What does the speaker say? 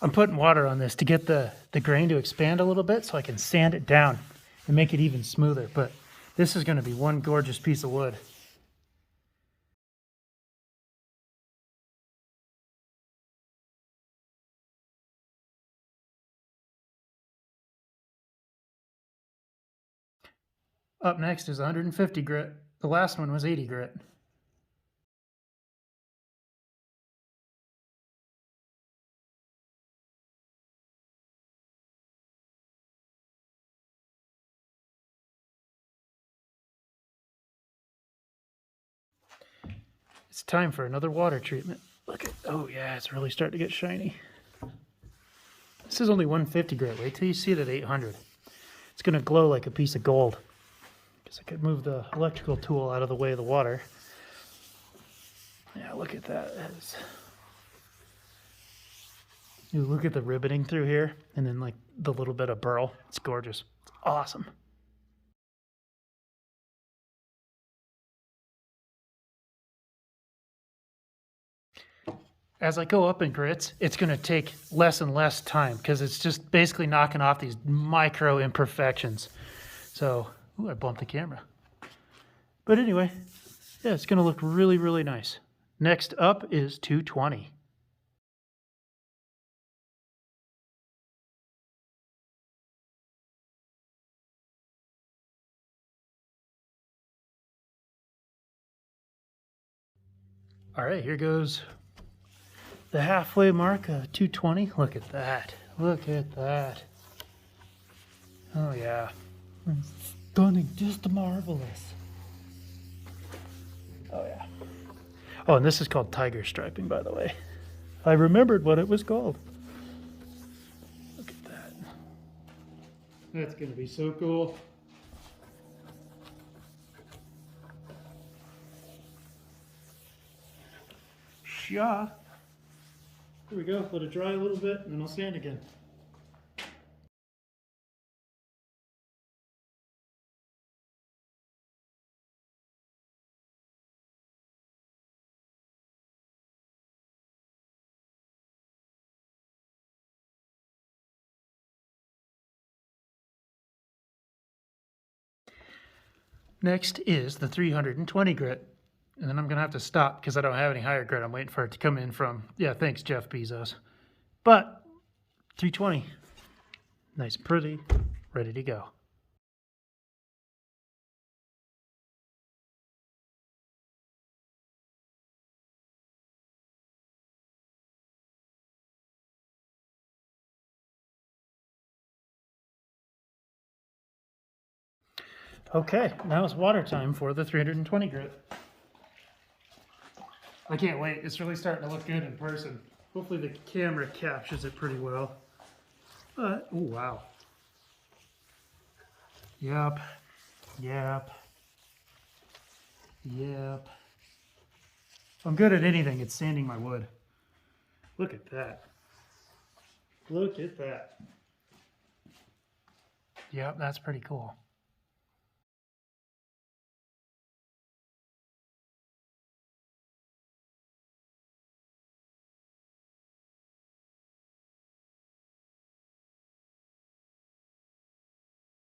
I'm putting water on this to get the grain to expand a little bit so I can sand it down and make it even smoother. But this is going to be one gorgeous piece of wood. Up next is 150 grit. The last one was 80 grit. It's time for another water treatment. Look at, oh yeah, it's really starting to get shiny. This is only 150 grit. Wait till you see it at 800. It's going to glow like a piece of gold. Because I could move the electrical tool out of the way of the water. Yeah, look at that. Ooh, look at the ribboning through here. And then like the little bit of burl. It's gorgeous. It's awesome. As I go up in grits, it's going to take less and less time because it's just basically knocking off these micro imperfections. So, ooh, I bumped the camera. But anyway, yeah, it's going to look really, really nice. Next up is 220. All right, here goes the halfway mark of 220. Look at that. Look at that. Oh, yeah. It's stunning. Just marvelous. Oh, yeah. Oh, and this is called tiger striping, by the way. I remembered what it was called. Look at that. That's going to be so cool. Yeah. Here we go. Let it dry a little bit, and then I'll sand again. Next is the 320 grit. And then I'm going to have to stop because I don't have any higher grit. I'm waiting for it to come in from, yeah, thanks, Jeff Bezos. But 320, nice and pretty, ready to go. Okay, now it's water time for the 320 grit. I can't wait. It's really starting to look good in person. Hopefully the camera captures it pretty well. But, oh, wow. Yep. Yep. Yep. If I'm good at anything, it's sanding my wood. Look at that. Look at that. Yep, that's pretty cool.